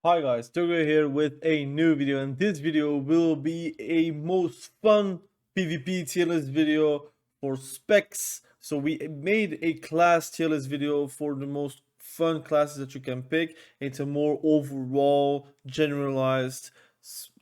Hi guys, Thogrey here with a new video, and this video will be a most fun PvP tier list video for specs. So we made a class tier list video for the most fun classes that you can pick. It's a more overall generalized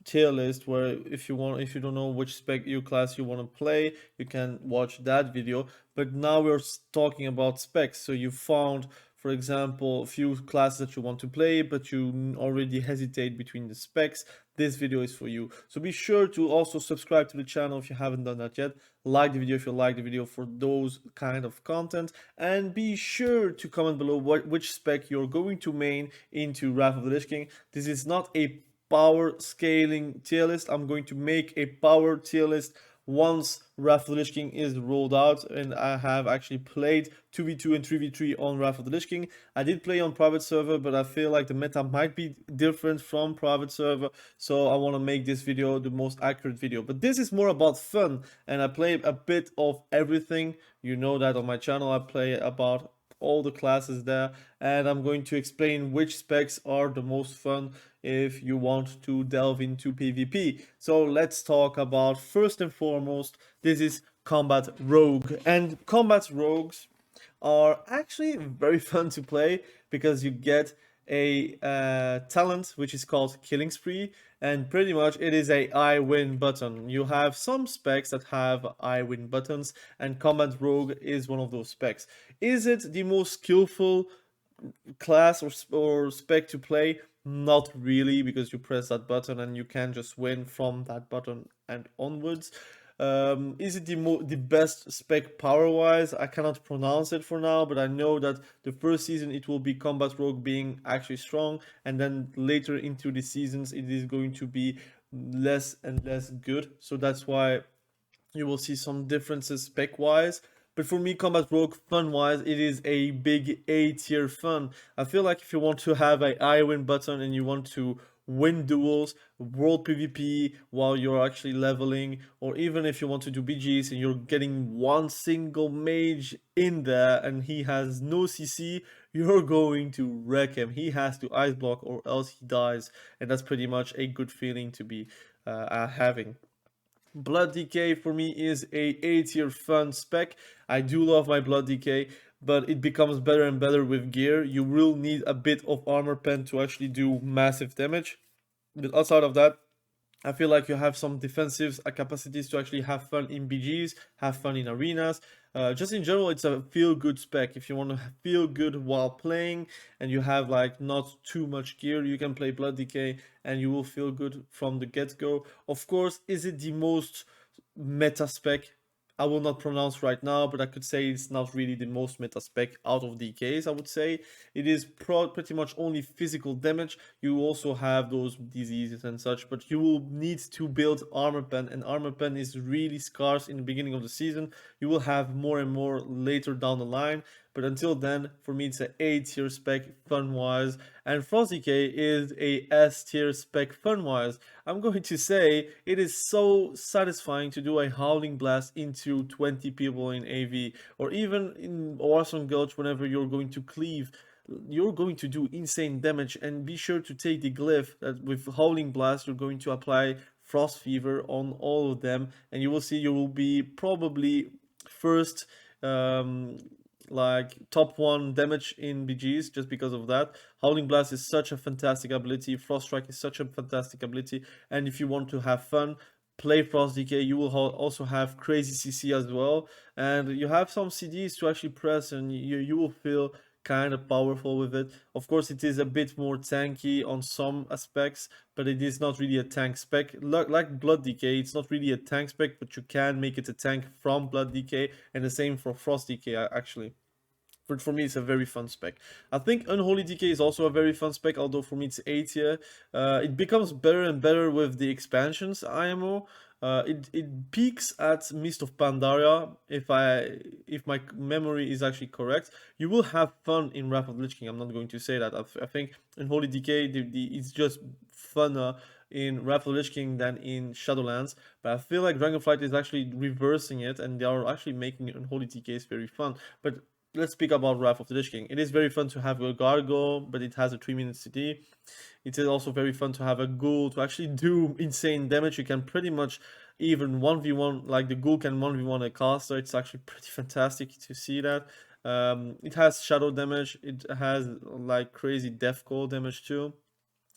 tier list where if you don't know which spec you class you want to play, you can watch that video. But now we're talking about specs. So you found, for example, a few classes that you want to play, but you already hesitate between the specs. This video is for you. So be sure to also subscribe to the channel if you haven't done that yet. Like the video if you like the video for those kind of content. And be sure to comment below which spec you're going to main into Wrath of the Lich King. This is not a power scaling tier list. I'm going to make a power tier list once Wrath of the Lich King is rolled out, and I have actually played 2v2 and 3v3 on Wrath of the Lich King. I did play on private server, but I feel like the meta might be different from private server, so I want to make this video the most accurate video. But this is more about fun, and I play a bit of everything. You know that on my channel I play about all the classes there, and I'm going to explain which specs are the most fun if you want to delve into PvP. So let's talk about, first and foremost, this is combat rogue, and combat rogues are actually very fun to play because you get a talent which is called Killing Spree, and pretty much it is a I win button. You have some specs that have I win buttons, and combat rogue is one of those specs. Is it the most skillful class or spec to play? Not really, because you press that button and you can just win from that button and onwards. Is it the best spec power wise? I cannot pronounce it for now, but I know that the first season it will be combat rogue being actually strong, and then later into the seasons it is going to be less and less good. So that's why you will see some differences spec wise. But for me, combat rogue fun wise, it is a big A tier fun. I feel like if you want to have a I win button and you want to win duels, world PvP while you're actually leveling, or even if you want to do BGs and you're getting one single mage in there and he has no CC, you're going to wreck him. He has to ice block or else he dies, and that's pretty much a good feeling to be having. Blood Decay for me is a tier fun spec. I do love my Blood Decay, but it becomes better and better with gear. You will need a bit of armor pen to actually do massive damage. But outside of that, I feel like you have some defensive capacities to actually have fun in BGs, have fun in arenas. Just in general, it's a feel-good spec. If you want to feel good while playing and you have like not too much gear, you can play Blood Decay and you will feel good from the get-go. Of course, is it the most meta spec? I will not pronounce right now, but I could say it's not really the most meta spec out of DKs, I would say. It is pretty much only physical damage. You also have those diseases and such, but you will need to build armor pen, and armor pen is really scarce in the beginning of the season. You will have more and more later down the line, but until then, for me, it's an A tier spec fun-wise, and Frost Decay is a S tier spec fun-wise. I'm going to say it is so satisfying to do a Howling Blast into 20 people in AV, or even in Warsong Gulch whenever you're going to cleave. You're going to do insane damage, and be sure to take the glyph that with Howling Blast you're going to apply Frost Fever on all of them, and you will see you will be probably first like top 1 damage in BGs just because of that. Howling Blast is such a fantastic ability, Frost Strike is such a fantastic ability, and if you want to have fun, play Frost Decay. You will also have crazy CC as well, and you have some CDs to actually press, and you will feel kind of powerful with it. Of course, it is a bit more tanky on some aspects, but it is not really a tank spec. Like Blood Decay, it's not really a tank spec, but you can make it a tank from Blood Decay, and the same for Frost Decay actually. For me, it's a very fun spec. I think Unholy Dk is also a very fun spec, although for me it's A tier. It becomes better and better with the expansions IMO. It peaks at Mist of Pandaria, if my memory is actually correct. You will have fun in Wrath of the Lich King, I'm not going to say that. I think Unholy Dk, it's just funner in Wrath of the Lich King than in Shadowlands, but I feel like Dragonflight is actually reversing it, and they are actually making Unholy DKs very fun. But let's speak about Wrath of the Lich King. It is very fun to have a gargoyle, but it has a 3-minute CD. It is also very fun to have a ghoul to actually do insane damage. You can pretty much even 1v1, like the ghoul can 1v1 a caster. It's actually pretty fantastic to see that. It has shadow damage. It has like crazy death call damage too.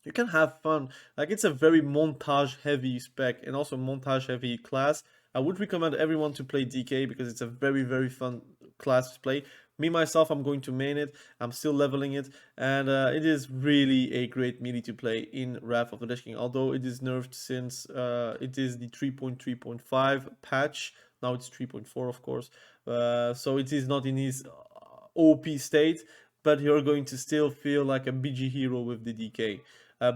You can have fun. Like, it's a very montage heavy spec and also montage heavy class. I would recommend everyone to play DK because it's a very fun class to play. Me myself, I'm going to main it. I'm still leveling it, and it is really a great melee to play in Wrath of the Lich King. Although it is nerfed since it is the 3.3.5 patch. Now it's 3.4, of course. So it is not in his OP state, but you're going to still feel like a BG hero with the DK.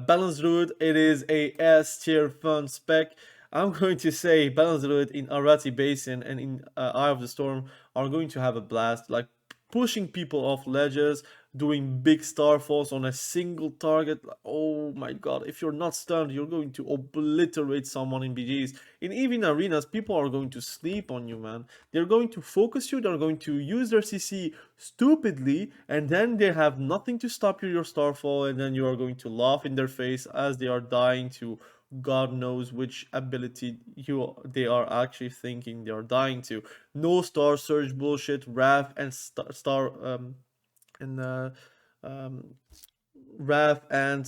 Balanced Druid, it is a S tier fun spec. I'm going to say Balanced Druid in Arati Basin and in Eye of the Storm are going to have a blast, like pushing people off ledges, doing big starfalls on a single target. Oh my god, if you're not stunned, you're going to obliterate someone in BGs. In even arenas, people are going to sleep on you, man. They're going to focus you, they're going to use their CC stupidly, and then they have nothing to stop your starfall, and then you are going to laugh in their face as they are dying to God knows which ability they are actually thinking they are dying to. No star surge bullshit, Wrath and and um, Wrath and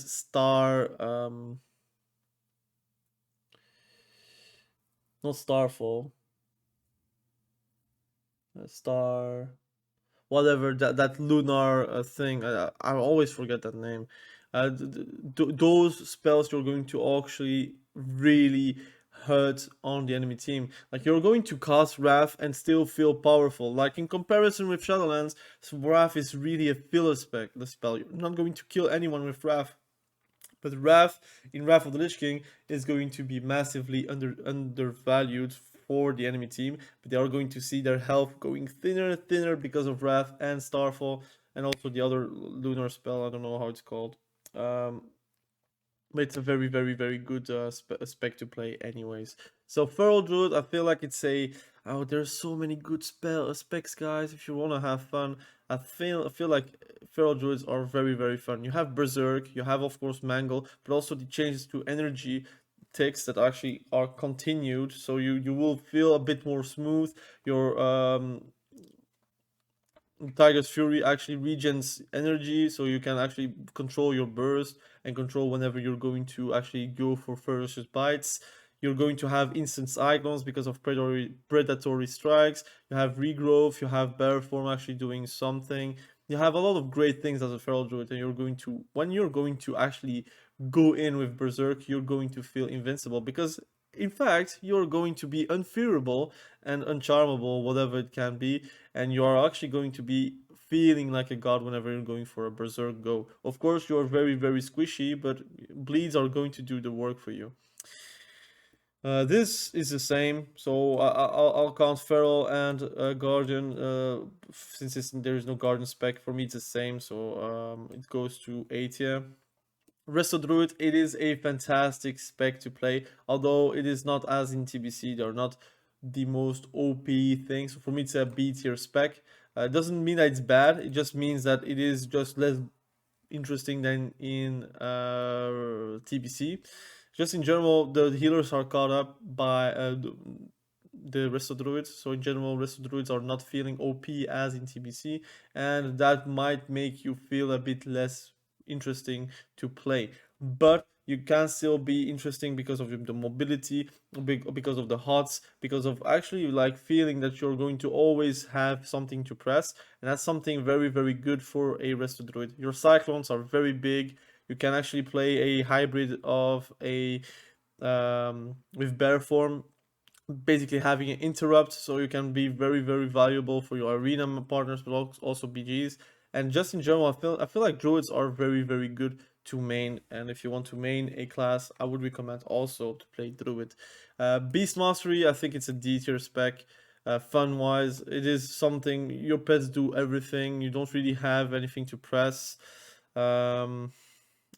not Starfall, Star, whatever that lunar thing. I always forget that name. Those spells you're going to actually really hurt on the enemy team. Like, you're going to cast Wrath and still feel powerful. Like, in comparison with Shadowlands, Wrath is really a filler spec. The spell, you're not going to kill anyone with Wrath. But Wrath in Wrath of the Lich King is going to be massively undervalued for the enemy team, but they are going to see their health going thinner and thinner because of Wrath and Starfall, and also the other lunar spell. I don't know how it's called. But it's a very good spec to play anyways. So Feral Druid, I feel like it's a there's so many good specs, guys. If you want to have fun, I feel like Feral Druids are very fun. You have Berserk, you have of course Mangle, but also the changes to energy ticks that actually are continued, so you will feel a bit more smooth. Your Tiger's Fury actually regens energy, so you can actually control your burst and control whenever you're going to actually go for ferocious bites. You're going to have instant cyclones because of predatory strikes. You have regrowth, you have bear form actually doing something. You have a lot of great things as a feral druid, and when you're going to actually go in with berserk, you're going to feel invincible because in fact you're going to be unfearable and uncharmable, whatever it can be, and you are actually going to be feeling like a god whenever you're going for a berserk go. Of course, you're very squishy, but bleeds are going to do the work for you. This is the same, so I'll count Feral and Guardian, since there is no Guardian spec. For me it's the same, so it goes to 8 here. Resto Druid, it is a fantastic spec to play, although it is not as in TBC. They're not the most OP things. So for me, it's a B tier spec. It doesn't mean that it's bad. It just means that it is just less interesting than in TBC. Just in general, the healers are caught up by the Resto Druids. So in general, Resto Druids are not feeling OP as in TBC, and that might make you feel a bit less interesting to play, but you can still be interesting because of the mobility, because of the hots, because of actually like feeling that you're going to always have something to press, and that's something very good for a Resto Druid. Your cyclones are very big. You can actually play a hybrid of a with bear form, basically having an interrupt, so you can be very valuable for your arena partners, but also BGs. And just in general, I feel like druids are very good to main, and if you want to main a class, I would recommend also to play druid. Beast Mastery, I think it's a D tier spec. Fun wise, it is something your pets do everything. You don't really have anything to press.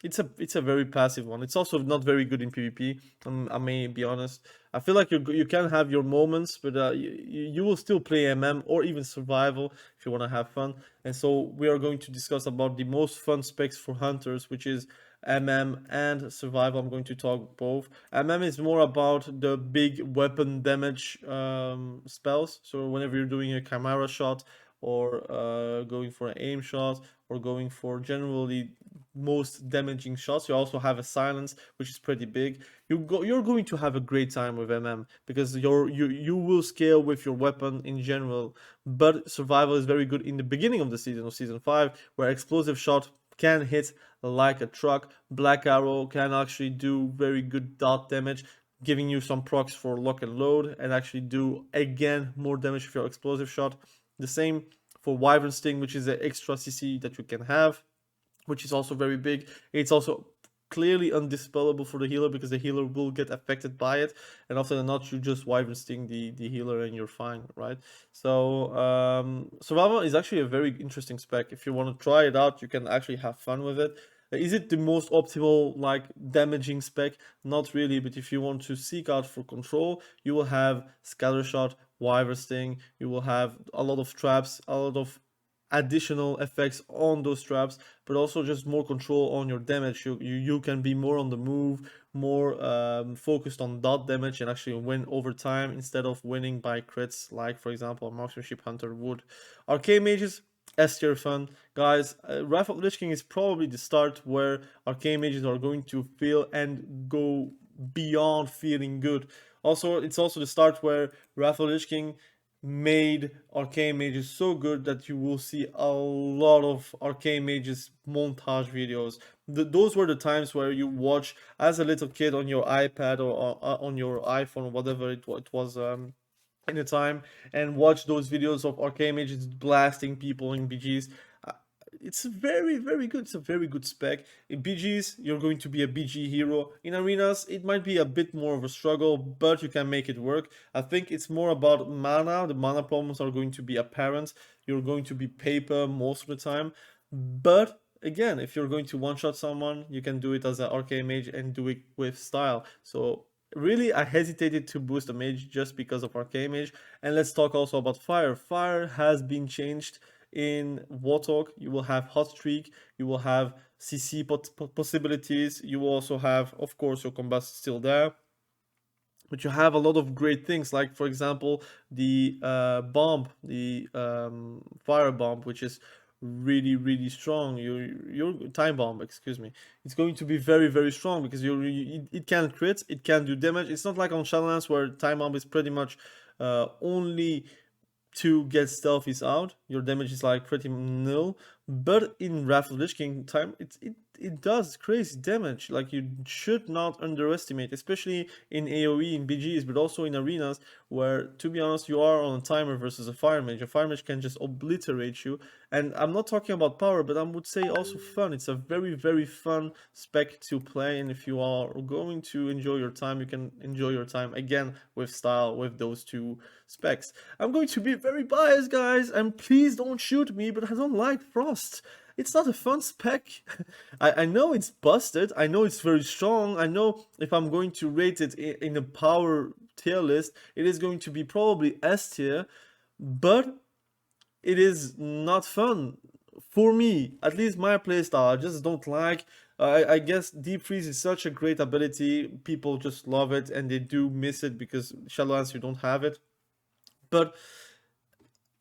it's a very passive one. It's also not very good in PvP. I may be honest. I feel like you can have your moments, but you will still play MM or even survival if you want to have fun. And so we are going to discuss about the most fun specs for hunters, which is MM and survival. I'm going to talk both. MM is more about the big weapon damage spells. So whenever you're doing a chimera shot or going for an aim shot or going for generally most damaging shots. You also have a silence, which is pretty big. You're going to have a great time with MM because you will scale with your weapon in general. But survival is very good in the beginning of the season, of season 5, where explosive shot can hit like a truck. Black arrow can actually do very good dot damage, giving you some procs for lock and load, and actually do again more damage with your explosive shot. The same for Wyvern Sting, which is an extra CC that you can have, which is also very big. It's also clearly undispellable for the healer because the healer will get affected by it, and often than not you just Wyvern Sting the healer and you're fine, right? So survival is actually a very interesting spec. If you want to try it out, you can actually have fun with it. Is it the most optimal like damaging spec? Not really, but if you want to seek out for control, you will have Scatter Shot, Wyvern Sting, you will have a lot of traps, a lot of additional effects on those traps, but also just more control on your damage. You can be more on the move, more focused on dot damage and actually win over time instead of winning by crits, like for example a marksmanship hunter would. Arcane mages, S tier fun, guys. Wrath of Lich King is probably the start where arcane mages are going to feel and go beyond feeling good. Also, it's also the start where Wrath of Lich King made arcane mages so good that you will see a lot of arcane mages montage videos. Those were the times where you watch as a little kid on your iPad or on your iPhone or whatever it was in the time, and watch those videos of arcane mages blasting people in BGs. It's very good. It's a very good spec. In BGs, you're going to be a BG hero. In arenas, it might be a bit more of a struggle, but you can make it work. I think it's more about mana. The mana problems are going to be apparent. You're going to be paper most of the time. But again, if you're going to one-shot someone, you can do it as an arcane mage and do it with style. So really, I hesitated to boost a mage just because of arcane mage. And let's talk also about fire. Fire has been changed in Wotlk. You will have hot streak, you will have CC possibilities, you will also have, of course, your combat still there, but you have a lot of great things, like for example the bomb, the fire bomb, which is really strong. Your time bomb, excuse me, it's going to be very strong because it can crit, it can do damage. It's not like on Shadowlands where time bomb is pretty much only to get stealthies out. Your damage is like pretty nil. But in Wrath of Lich King time, it does crazy damage. Like you should not underestimate, especially in AoE, in BGs, but also in arenas where, to be honest, you are on a timer versus a fire mage. A fire mage can just obliterate you. And I'm not talking about power, but I would say also fun. It's a very fun spec to play, and if you are going to enjoy your time, you can enjoy your time again with style with those two specs. I'm going to be very biased, guys, and please don't shoot me, but I don't like Frost. It's not a fun spec. I know it's busted, I know it's very strong, I know if I'm going to rate it in a power tier list, it is going to be probably S tier, but it is not fun for me. At least my playstyle, I just don't like. I guess Deep Freeze is such a great ability. People just love it, and they do miss it because Shadowlands you don't have it. But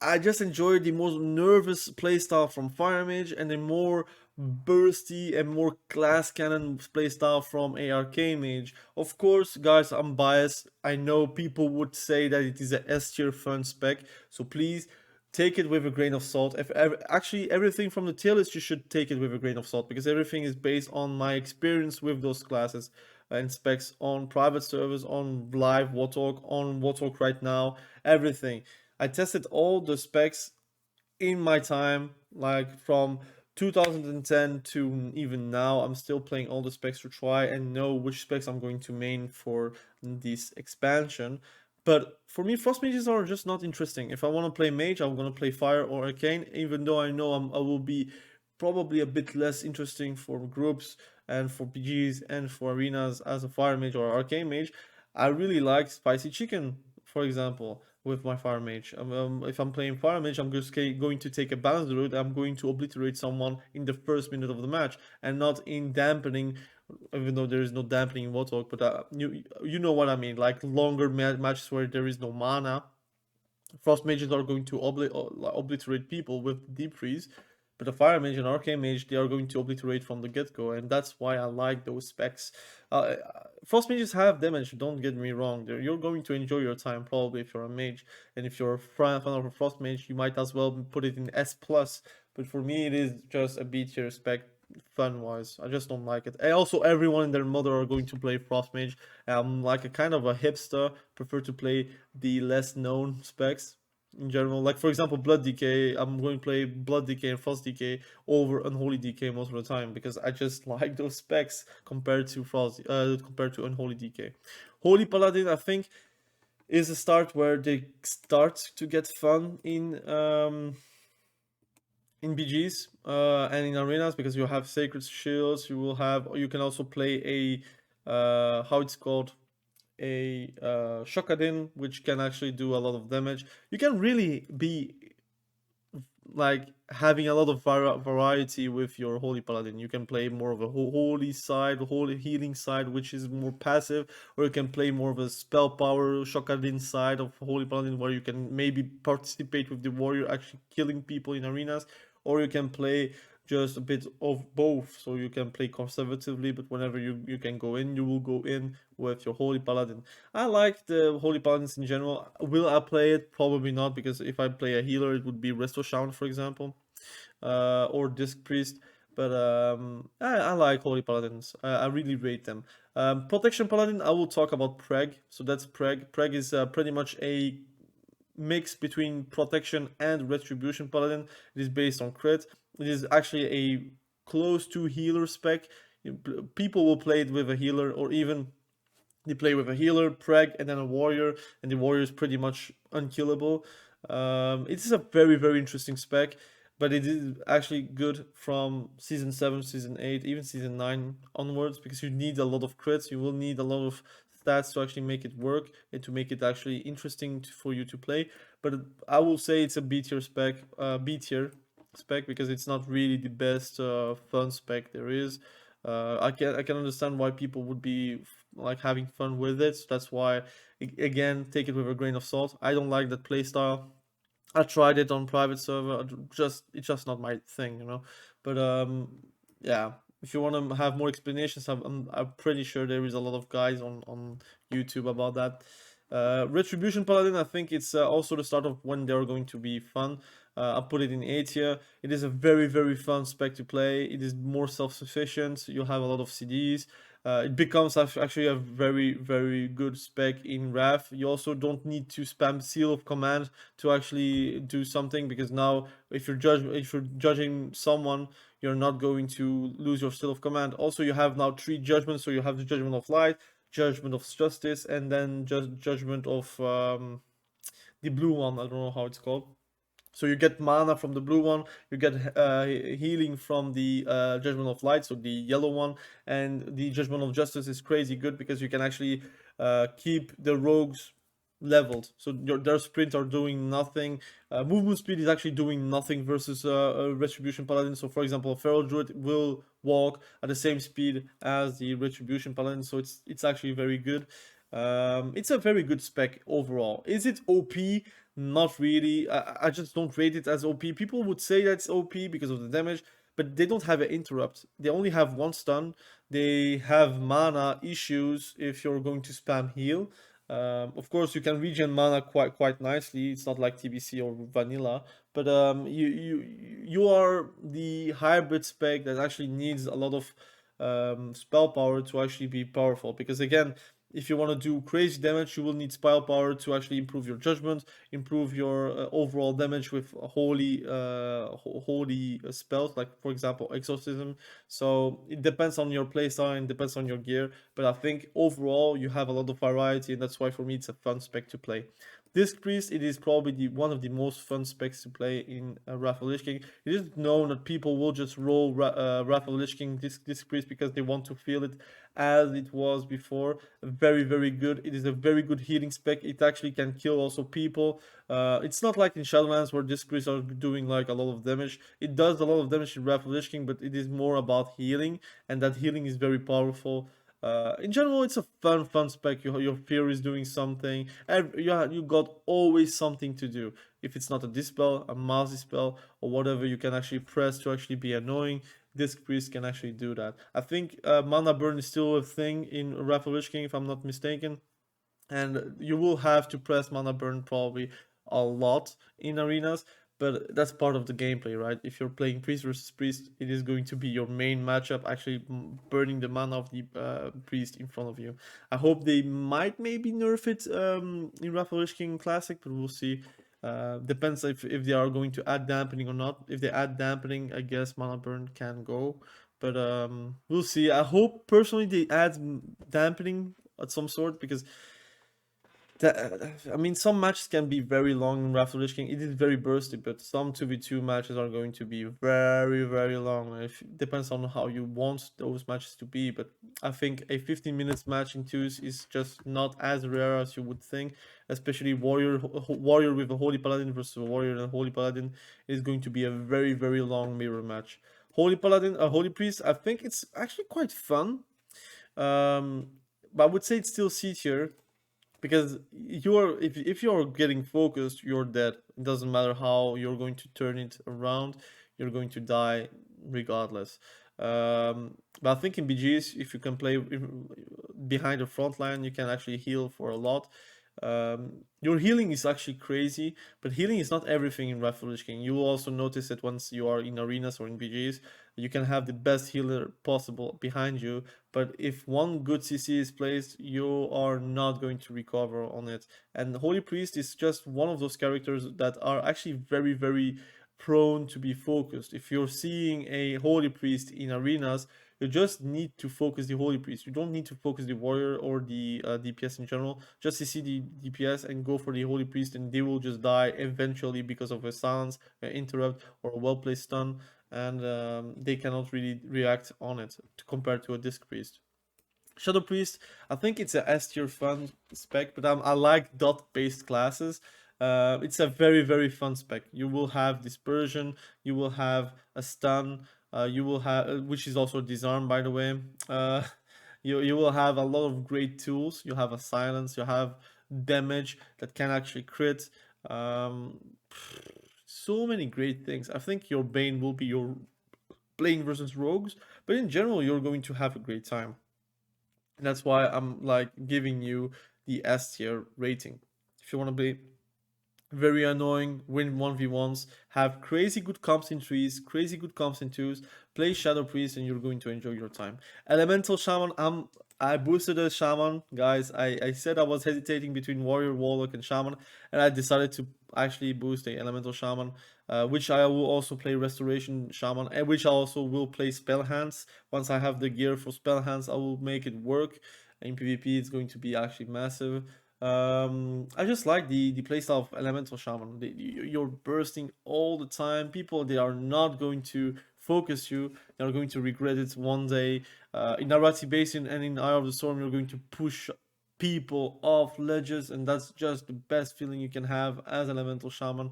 I just enjoy the most nervous playstyle from Fire Mage and the more bursty and more glass cannon playstyle from a Arcane Mage. Of course, guys, I'm biased. I know people would say that it is a S tier fun spec, so please take it with a grain of salt. Actually, everything from the tier list, you should take it with a grain of salt because everything is based on my experience with those classes and specs on private servers, on live Wotlk, on Wotlk right now, everything. I tested all the specs in my time, like from 2010 to even now. I'm still playing all the specs to try and know which specs I'm going to main for this expansion. But for me, Frost Mages are just not interesting. If I want to play Mage, I'm going to play Fire or Arcane, even though I know I will be probably a bit less interesting for groups. and for PGs and for arenas as a fire mage or arcane mage, I really like spicy chicken, for example, with my fire mage. If I'm playing fire mage, I'm just going to take a balanced route. I'm going to obliterate someone in the first minute of the match and not in dampening, even though there is no dampening in Wotlk, but you know what I mean, like longer matches where there is no mana. Frost mages are going to obliterate people with deep freeze, but a fire mage and arcane mage, they are going to obliterate from the get-go, and that's why I like those specs. Frost mages have damage, don't get me wrong. You're going to enjoy your time probably if you're a mage, and if you're a fan of a frost mage, you might as well put it in S+, but for me it is just a B tier spec fun wise. I just don't like it. And also, everyone and their mother are going to play Frost Mage. I'm like a kind of a hipster, prefer to play the less known specs in general. Like for example, Blood Decay. I'm going to play Blood Decay and Frost Decay over Unholy Dk most of the time because I just like those specs compared to compared to Unholy Dk. Holy Paladin, I think, is a start where they start to get fun in BGs and in arenas, because you have sacred shields. You can also play a how it's called, a Shokadin, which can actually do a lot of damage. You can really be like having a lot of variety with your Holy Paladin. You can play more of a holy side, holy healing side, which is more passive, or you can play more of a spell power Shokadin side of Holy Paladin, where you can maybe participate with the warrior actually killing people in arenas, or you can play just a bit of both. So you can play conservatively, but whenever you can go in, you will go in with your Holy Paladin. I like the Holy Paladins in general. Will I play it? Probably not, because if I play a healer, it would be Resto Shaman, for example, or Disc Priest. But I like Holy Paladins. I really rate them. Protection Paladin, I will talk about Preg. So that's Preg. Preg is pretty much a mix between Protection and Retribution Paladin. It is based on crit. It is actually a close to healer spec. People will play it with a healer, or even they play with a healer, preg, and then a warrior, and the warrior is pretty much unkillable. It is a very, very interesting spec, but it is actually good from season 7, season 8, even season 9 onwards, because you need a lot of crits. You will need a lot of stats to actually make it work and to make it actually interesting for you to play. But I will say it's a B tier spec, because it's not really the best fun spec there is. I can understand why people would be like having fun with it. So that's why, again, take it with a grain of salt. I don't like that playstyle. I tried it on private server. It's just not my thing, you know. But yeah. If you want to have more explanations, I'm pretty sure there is a lot of guys on YouTube about that. Retribution Paladin, I think it's also the start of when they're going to be fun. I'll put it in A tier. It is a very, very fun spec to play. It is more self-sufficient. You'll have a lot of CDs. It becomes actually a very, very good spec in Wrath. You also don't need to spam Seal of Command to actually do something, because now if you're judging someone, you're not going to lose your Seal of Command. Also, you have now 3 judgments, so you have the Judgment of Light, Judgment of Justice, and then just Judgment of the blue one. I don't know how it's called. So you get mana from the blue one, you get healing from the Judgment of Light, so the yellow one, and the Judgment of Justice is crazy good because you can actually keep the rogues leveled. So their sprints are doing nothing. Movement speed is actually doing nothing versus a Retribution Paladin. So for example, a Feral Druid will walk at the same speed as the Retribution Paladin, so it's actually very good. It's a very good spec overall. Is it OP? Not really. I just don't rate it as OP. People would say that's OP because of the damage, but they don't have an interrupt. They only have 1 stun. They have mana issues if you're going to spam heal. Of course, you can regen mana quite nicely. It's not like TBC or vanilla, but you are the hybrid spec that actually needs a lot of spell power to actually be powerful. Because again, if you want to do crazy damage, you will need spell power to actually improve your judgment, improve your overall damage with holy spells, like for example exorcism. So it depends on your playstyle and depends on your gear, but I think overall you have a lot of variety, and that's why for me it's a fun spec to play. Disc Priest, it is probably one of the most fun specs to play in Wrath of Lich King. It is known that people will just roll Wrath of Lich King Disc Priest because they want to feel it as it was before. Very, very good. It is a very good healing spec. It actually can kill also people. It's not like in Shadowlands where Disc Priests are doing like a lot of damage. It does a lot of damage in Wrath of Lich King, but it is more about healing, and that healing is very powerful. In general, it's a fun spec. Your fear is doing something. You got always something to do. If it's not a dispel, a mass dispel, or whatever, you can actually press to actually be annoying. Disc Priest can actually do that. I think mana burn is still a thing in Wrath of Lich King, if I'm not mistaken, and you will have to press mana burn probably a lot in arenas, but that's part of the gameplay, right? If you're playing priest versus priest, it is going to be your main matchup, actually burning the mana of the priest in front of you. I hope they might maybe nerf it in Wrath of Lich King Classic, but we'll see. Depends if they are going to add dampening or not. If they add dampening, I guess mana burn can go, but we'll see. I hope personally they add dampening at some sort, because I mean, some matches can be very long in Wrath of Lich King. It is very bursty, but some 2v2 matches are going to be very, very long. It depends on how you want those matches to be, but I think a 15 minutes match in twos is just not as rare as you would think, especially warrior with a Holy Paladin versus a warrior and a Holy Paladin is going to be a very, very long mirror match. Holy Paladin, a Holy Priest, I think it's actually quite fun. But I would say it's still C tier, because if you're getting focused, you're dead. It doesn't matter how you're going to turn it around, you're going to die regardless. But I think in BGs, if you can play behind the front line, you can actually heal for a lot. Your healing is actually crazy, but healing is not everything in Wrath of Lich King. You will also notice that once you are in arenas or in BGs, you can have the best healer possible behind you, but if one good CC is placed, you are not going to recover on it. And Holy Priest is just one of those characters that are actually very, very prone to be focused. If you're seeing a Holy Priest in arenas, you just need to focus the Holy Priest. You don't need to focus the warrior or the DPS in general. Just CC the DPS and go for the Holy Priest, and they will just die eventually because of a silence, an interrupt, or a well-placed stun, and they cannot really react on it compared to a Disc Priest. Shadow Priest, I think it's a S tier fun spec, but I like dot based classes. It's a very, very fun spec. You will have dispersion, you will have a stun, you will have, which is also disarm, by the way. You will have a lot of great tools. You have a silence, you have damage that can actually crit. So many great things. I think your Bane will be your playing versus rogues, but in general, you're going to have a great time. And that's why I'm like giving you the S tier rating. If you want to be very annoying, win 1v1s, have crazy good comps in threes, crazy good comps in twos, play Shadow Priest, and you're going to enjoy your time. Elemental Shaman, I boosted a Shaman, guys. I said I was hesitating between Warrior, Warlock, and Shaman, and I decided to actually boost a Elemental Shaman, which I will also play Restoration Shaman, and which I also will play Spell Hands. Once I have the gear for Spell Hands, I will make it work. In PvP, it's going to be actually massive. I just like the playstyle of Elemental Shaman. You're bursting all the time. People, they are not going to focus you. They are going to regret it one day. In Arati Basin and in Eye of the Storm, you're going to push people off ledges, and that's just the best feeling you can have as Elemental Shaman.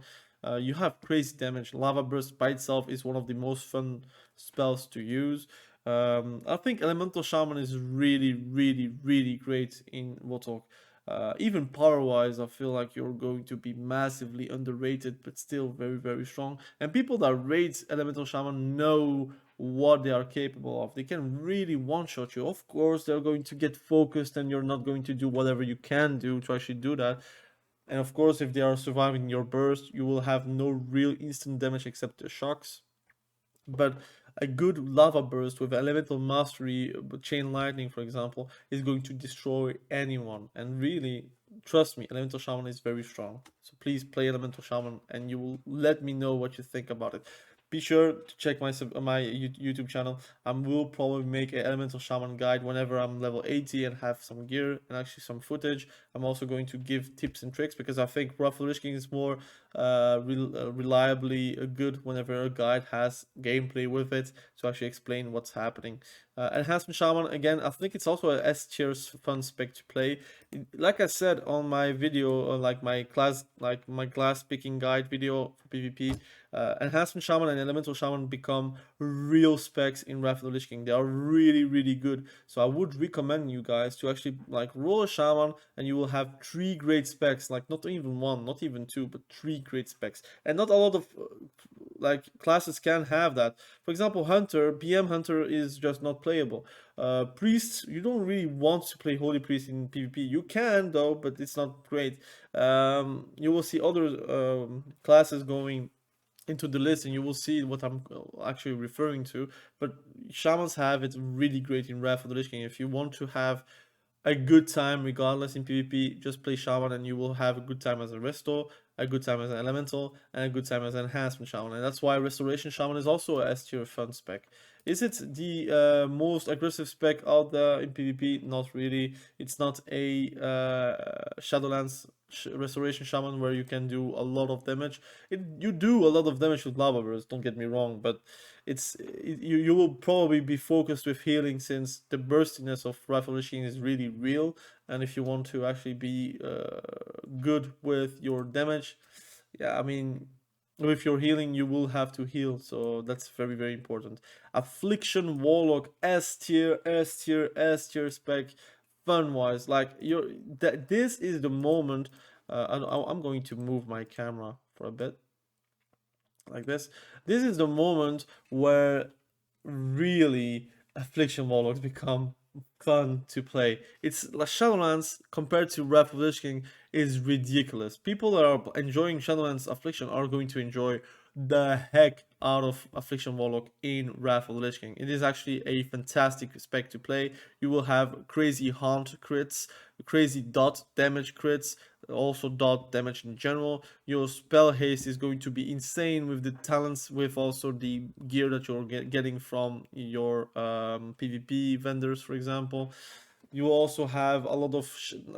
You have crazy damage. Lava Burst by itself is one of the most fun spells to use. I think Elemental Shaman is really, really, really great in Wotlk. Even power-wise, I feel like you're going to be massively underrated, but still very, very strong. And people that rate Elemental Shaman know what they are capable of. They can really one-shot you. Of course, they're going to get focused, and you're not going to do whatever you can do to actually do that. And of course, if they are surviving your burst, you will have no real instant damage except the shocks. But a good lava burst with elemental mastery, chain lightning, for example, is going to destroy anyone. And really, trust me, elemental shaman is very strong. So please play elemental shaman, and you will let me know what you think about it. be sure to check my YouTube channel. I will probably make an elemental shaman guide whenever I'm level 80 and have some gear and actually some footage. I'm also going to give tips and tricks because I think Ruffle Lich King is more reliably good whenever a guide has gameplay with it to actually explain what's happening. Enhancement Shaman, again, I think it's also a S tier fun spec to play. Like I said on my video, like my class picking guide video for PvP, Enhancement Shaman and Elemental Shaman become real specs in Wrath of the Lich King. They are really good. So I would recommend you guys to actually like roll a Shaman, and you will have 3 great specs, like not even 1, not even 2, but 3 great specs. And not a lot of like classes can have that. For example, Hunter, BM Hunter is just not playable. Priests, you don't really want to play Holy Priest in PvP. You can though, but it's not great. You will see other classes going into the list, and you will see what I'm actually referring to. But shamans have it really great in Wrath of the Lich King. If you want to have a good time regardless in PvP, just play shaman and you will have a good time as a resto, a good time as an elemental, and a good time as an enhancement shaman. And that's why restoration shaman is also a S tier fun spec. Is it the most aggressive spec out there in PvP? Not really. It's not a Shadowlands restoration shaman where you can do a lot of damage. You do a lot of damage with lava burst, don't get me wrong, but you will probably be focused with healing, since the burstiness of Rifle Machine is really real. And if you want to actually be good with your damage, yeah, I mean, with your healing you will have to heal, so that's very important. Affliction Warlock, S tier, S tier, S tier spec. Fun wise, like this is the moment. I'm going to move my camera for a bit like this. This is the moment where really Affliction Warlocks become fun to play. It's like Shadowlands compared to Wrath of the Lich King is ridiculous. People that are enjoying Shadowlands Affliction are going to enjoy the heck out of Affliction Warlock in Wrath of the Lich King. It is actually a fantastic spec to play. You will have crazy haunt crits, crazy dot damage crits, also dot damage in general. Your spell haste is going to be insane with the talents, with also the gear that you're getting from your PvP vendors, for example. You also have a lot of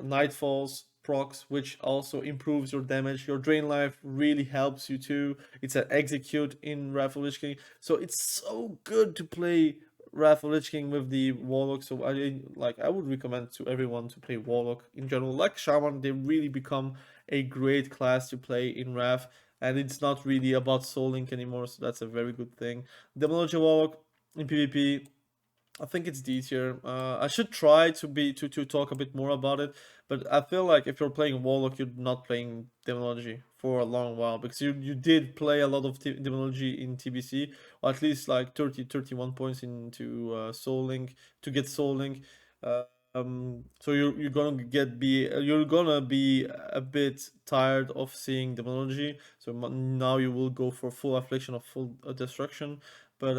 nightfalls procs, which also improves your damage. Your drain life really helps you too. It's an execute in Wrath of Lich King, so it's so good to play Wrath of Lich King with the Warlock. So I would recommend to everyone to play Warlock in general. Like Shaman, they really become a great class to play in Wrath, and it's not really about Soul Link anymore, so that's a very good thing. Demonology Warlock in PvP, I think it's D tier. I should try to talk a bit more about it, but I feel like if you're playing Warlock, you're not playing Demonology for a long while, because you did play a lot of Demonology in TBC, or at least like 31 points into Soul Link to get Soul Link. So you're gonna be a bit tired of seeing Demonology. So now you will go for full Affliction or full Destruction. But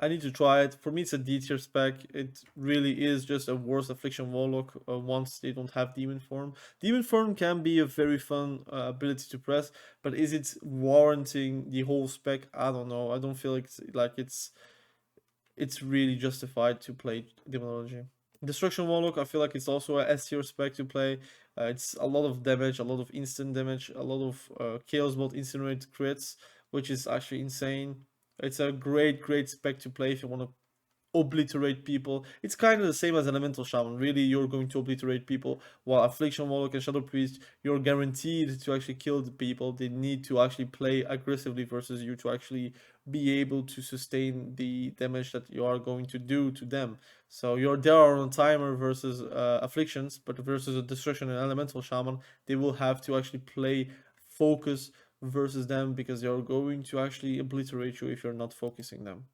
I need to try it. For me, it's a D tier spec. It really is just a worse Affliction Warlock once they don't have Demon Form. Demon Form can be a very fun ability to press, but is it warranting the whole spec? I don't know. I don't feel it's really justified to play Demonology. Destruction Warlock, I feel like it's also a S tier spec to play. It's a lot of damage, a lot of instant damage, a lot of Chaos Bolt incinerate crits, which is actually insane. It's a great spec to play if you want to obliterate people. It's kind of the same as Elemental Shaman. Really, you're going to obliterate people, while Affliction Warlock and Shadow Priest, you're guaranteed to actually kill the people. They need to actually play aggressively versus you to actually be able to sustain the damage that you are going to do to them. So you're there on a timer versus Afflictions, but versus a Destruction and Elemental Shaman, they will have to actually play focus versus them, because they're going to actually obliterate you if you're not focusing them.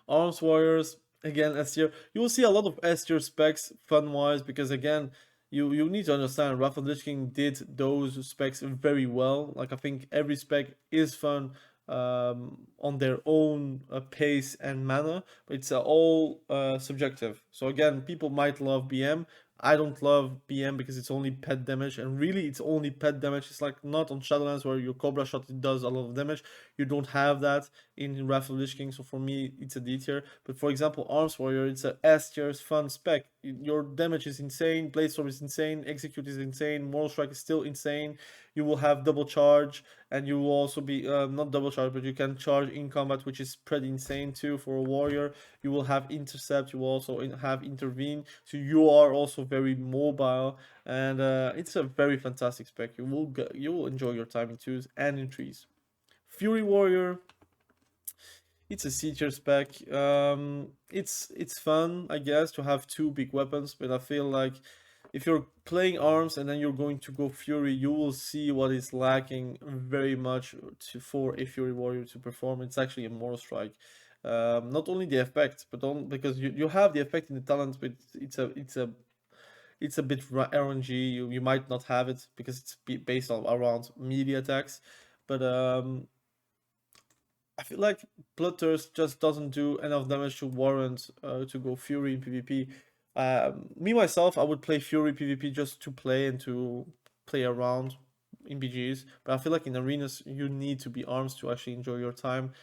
Arms Warriors, again, S tier. You will see a lot of S tier specs fun wise, because again, you need to understand Wrath of the Lich King did those specs very well. Like, I think every spec is fun on their own pace and manner, but it's all subjective. So again, people might love BM, I don't love PM because it's only pet damage, and really it's only pet damage. It's like not on Shadowlands where your Cobra shot it does a lot of damage. You don't have that in Wrath of the Lich King, so for me it's a D tier. But for example, Arms Warrior, it's a S tier fun spec. Your damage is insane, Bladestorm is insane, Execute is insane, Moral Strike is still insane. You will have double charge, and you will also be not double charge, but you can charge in combat, which is pretty insane too for a warrior. You will have intercept, you will also have intervene, so you are also very mobile, and it's a very fantastic spec. You will enjoy your time in 2s and in 3s. Fury Warrior, it's a C tier spec. It's fun, I guess, to have 2 big weapons, but I feel like if you're playing arms and then you're going to go Fury, you will see what is lacking very much for a Fury Warrior to perform. It's actually a Moral Strike. Not only the effect, but because you have the effect in the talent, but it's a bit RNG. You might not have it because it's based on around melee attacks, but I feel like Bloodthirst just doesn't do enough damage to warrant to go Fury in PvP. Me myself, I would play Fury PvP just to play and to play around in BGs, but I feel like in arenas you need to be arms to actually enjoy your time.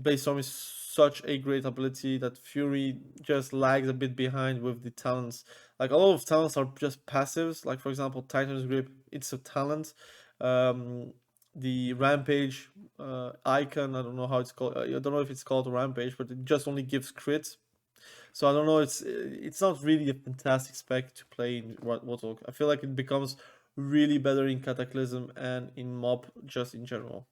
Bladestorm is such a great ability that Fury just lags a bit behind with the talents. Like a lot of talents are just passives. Like for example, Titan's Grip, it's a talent. The Rampage icon, I don't know how it's called. I don't know if it's called Rampage, but it just only gives crits. So I don't know. It's not really a fantastic spec to play in Wotlk. I feel like it becomes really better in Cataclysm and in Mob just in general.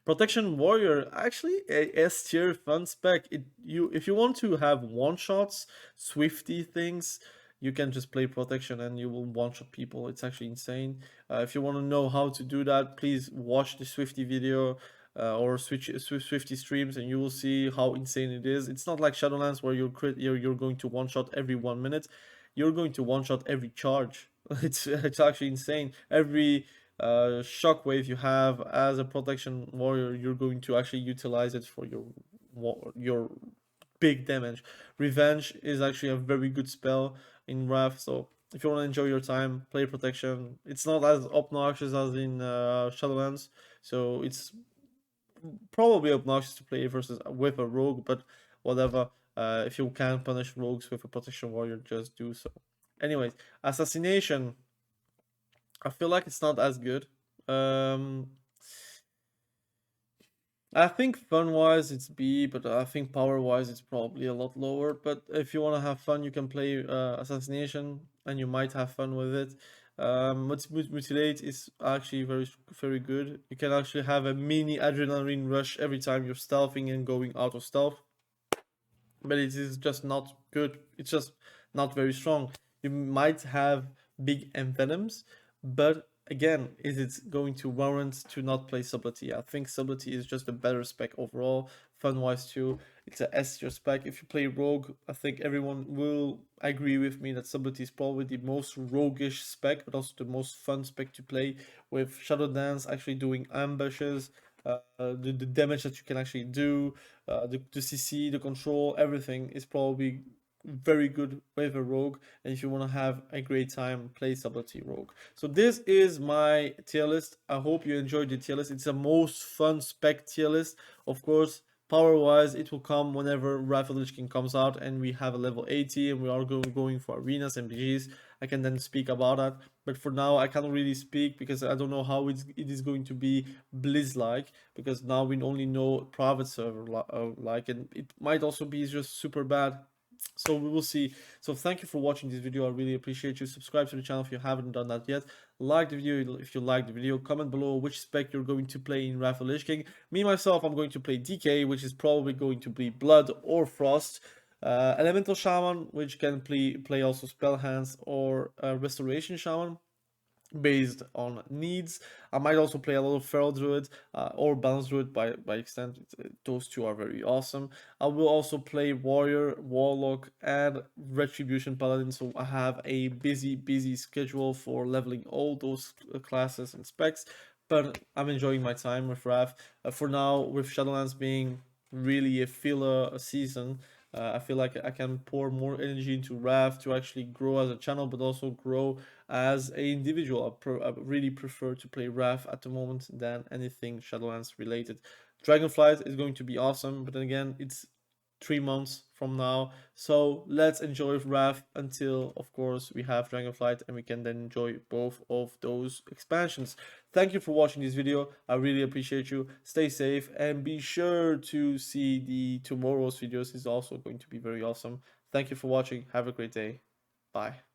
Protection Warrior, actually a S tier fun spec. If you want to have one shots, swifty things, you can just play Protection and you will one shot people. It's actually insane. If you want to know how to do that, please watch the Swifty video or Swifty streams, and you will see how insane it is. It's not like Shadowlands where you're going to one shot every 1 minute. You're going to one shot every charge. It's actually insane. Every shockwave you have as a protection warrior, you're going to actually utilize it for your big damage. Revenge is actually a very good spell in Wrath, so if you want to enjoy your time, play protection. It's not as obnoxious as in Shadowlands, so it's probably obnoxious to play versus with a rogue, but whatever. If you can punish rogues with a protection warrior, just do so. Anyways, Assassination, I feel like it's not as good. I think fun wise it's B, but I think power wise it's probably a lot lower. But if you want to have fun, you can play Assassination, and you might have fun with it. Mutilate is actually very good. You can actually have a mini adrenaline rush every time you're stealthing and going out of stealth, but it is just not good. It's just not very strong. You might have big envenoms, but again, is it going to warrant to not play Subtlety? I think Subtlety is just a better spec overall, fun wise too. It's a S tier spec. If you play Rogue, I think everyone will agree with me that Subtlety is probably the most roguish spec, but also the most fun spec to play, with Shadow Dance actually doing ambushes, the damage that you can actually do, the CC, the control, everything is probably very good with a rogue. And if you want to have a great time, play Subtlety Rogue. So this is my tier list. I hope you enjoyed the tier list. It's the most fun spec tier list. Of course, power wise, it will come whenever Wrath of the Lich King comes out and we have a level 80 and we are going for arenas and BGs. I can then speak about that, but for now I cannot really speak because I don't know how it is going to be Blizz like, because now we only know private server like, and it might also be just super bad, so we will see. So thank you for watching this video. I really appreciate you. Subscribe to the channel if you haven't done that yet. Like the video if you like the video. Comment below which spec you're going to play in Wrath of the Lich King. Me myself, I'm going to play Decay, which is probably going to be Blood or Frost. Elemental Shaman, which can play also Spell Hands, or Restoration Shaman, based on needs. I might also play a lot of Feral Druid or Balance Druid by extent. Those two are very awesome. I will also play Warrior, Warlock, and Retribution Paladin, so I have a busy schedule for leveling all those classes and specs, but I'm enjoying my time with Wrath. For now, with Shadowlands being really a filler season, I feel like I can pour more energy into Wrath to actually grow as a channel, but also grow as an individual. I really prefer to play Wrath at the moment than anything Shadowlands related. Dragonflight is going to be awesome, but then again, it's 3 months from now. So let's enjoy Wrath until, of course, we have Dragonflight and we can then enjoy both of those expansions. Thank you for watching this video. I really appreciate you. Stay safe and be sure to see the tomorrow's videos. Is also going to be very awesome. Thank you for watching. Have a great day. Bye.